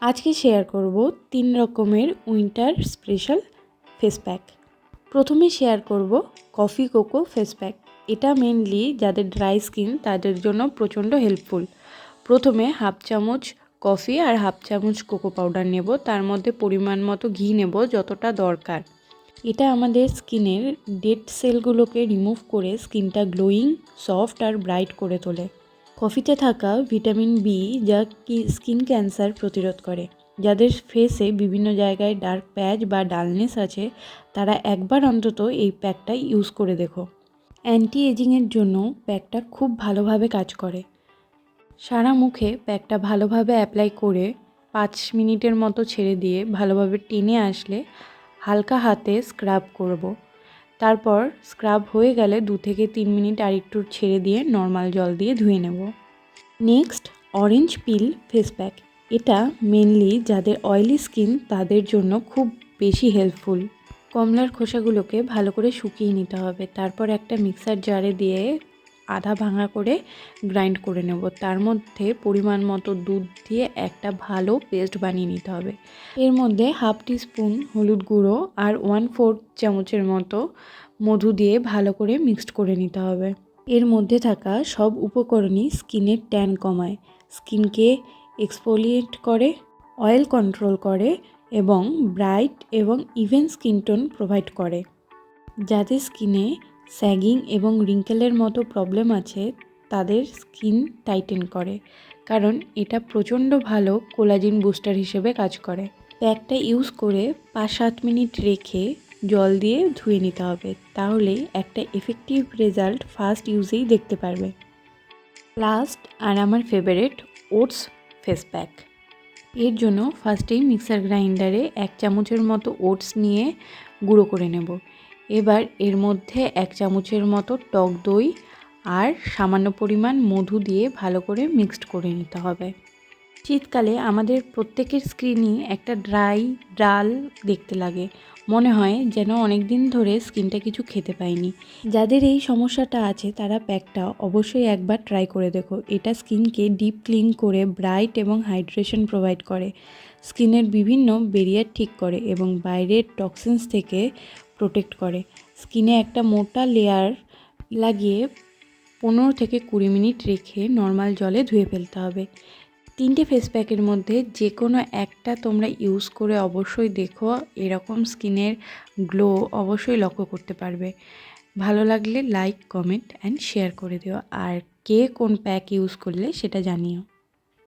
আজকে শেয়ার করব 3 রকমের উইন্টার স্পেশাল ফেস প্যাক। প্রথমে শেয়ার করব কফি কোকো ফেস প্যাক। এটা মেনলি যাদের ড্রাই স্কিন তাদের জন্য প্রচণ্ড হেল্পফুল। প্রথমে হাফ চামচ কফি আর হাফ চামচ কোকো পাউডার নেব, তার মধ্যে পরিমাণ মতো ঘি নেব যতটা দরকার। এটা আমাদের স্কিনের ডেড সেলগুলোকে রিমুভ করে স্কিনটা গ্লোয়িং, সফট আর ব্রাইট করে তোলে। কফিতে থাকা ভিটামিন বি যা স্কিন ক্যান্সার প্রতিরোধ করে। যাদের ফেসে বিভিন্ন জায়গায় ডার্ক প্যাচ বা ডালনেস আছে তারা একবার অন্তত এই প্যাকটা ইউজ করে দেখো। অ্যান্টি এজিংয়ের জন্য প্যাকটা খুব ভালোভাবে কাজ করে। সারা মুখে প্যাকটা ভালোভাবে অ্যাপ্লাই করে 5 মিনিটের মতো ছেড়ে দিয়ে ভালোভাবে টেনে আসলে হালকা হাতে স্ক্রাব করব। তারপর স্ক্রাব হয়ে গেলে 2 থেকে 3 মিনিট আর একটু ছেড়ে দিয়ে নর্মাল জল দিয়ে ধুয়ে নেব। নেক্সট, অরেঞ্জ পিল ফেস প্যাক। এটা মেনলি যাদের অয়েলি স্কিন তাদের জন্য খুব বেশি হেল্পফুল। কমলার খোসাগুলোকে ভালো করে শুকিয়ে নিতে হবে, তারপর একটা মিক্সার জারে দিয়ে আধা ভাঙা করে গ্রাইন্ড করে নেব। তার মধ্যে পরিমাণ মতো দুধ দিয়ে একটা ভালো পেস্ট বানিয়ে নিতে হবে। এর মধ্যে হাফ টিস্পুন হলুদ গুঁড়ো আর 1/4 চামচের মতো মধু দিয়ে ভালো করে মিক্সড করে নিতে হবে। এর মধ্যে থাকা সব উপকরণই স্কিনের ট্যান কমায়, স্কিনকে এক্সফোলিয়েট করে, অয়েল কন্ট্রোল করে এবং ব্রাইট এবং ইভেন স্কিন টোন প্রোভাইড করে। যাদের স্কিনে স্যাগিং এবং রিঙ্কেলের মতো প্রবলেম আছে তাদের স্কিন টাইটেন করে, কারণ এটা প্রচণ্ড ভালো কোলাজিন বুস্টার হিসেবে কাজ করে। প্যাকটা ইউজ করে 5-7 মিনিট রেখে জল দিয়ে ধুয়ে নিতে হবে, তাহলেই একটা এফেক্টিভ রেজাল্ট ফার্স্ট ইউজেই দেখতে পারবে। লাস্ট আর আমার ফেভারিট, ওটস ফেস প্যাক। এর জন্য ফার্স্টেই মিক্সার গ্রাইন্ডারে 1 চামচের মতো ওটস নিয়ে গুঁড়ো করে নেব। এবার এর মধ্যে 1 চামচের মতো টক দই আর সামান্য পরিমাণ মধু দিয়ে ভালো করে মিক্সড করে নিতে হবে। শীতকালে আমাদের প্রত্যেকের স্কিনই একটা ড্রাই ডাল দেখতে লাগে, মনে হয় যেন অনেক দিন ধরে স্কিনটা কিছু খেতে পায়নি। যাদের এই সমস্যাটা আছে তারা প্যাকটা অবশ্যই একবার ট্রাই করে দেখো। এটা স্কিনকে ডিপ ক্লিন করে ব্রাইট এবং হাইড্রেশন প্রোভাইড করে, স্কিনের বিভিন্ন ব্যারিয়ার ঠিক করে এবং বাইরের টক্সিনস থেকে প্রোটেক্ট করে। স্কিনে একটা মোটা লেয়ার লাগিয়ে 15 থেকে 20 মিনিট রেখে নর্মাল জলে ধুয়ে ফেলতে হবে। 3টে ফেস প্যাকের মধ্যে যে কোনো একটা তোমরা ইউজ করে অবশ্যই দেখো, এরকম স্কিনের গ্লো অবশ্যই লক্ষ্য করতে পারবে। ভালো লাগলে লাইক, কমেন্ট অ্যান্ড শেয়ার করে দিও, আর কে কোন প্যাক ইউজ করলে সেটা জানিও।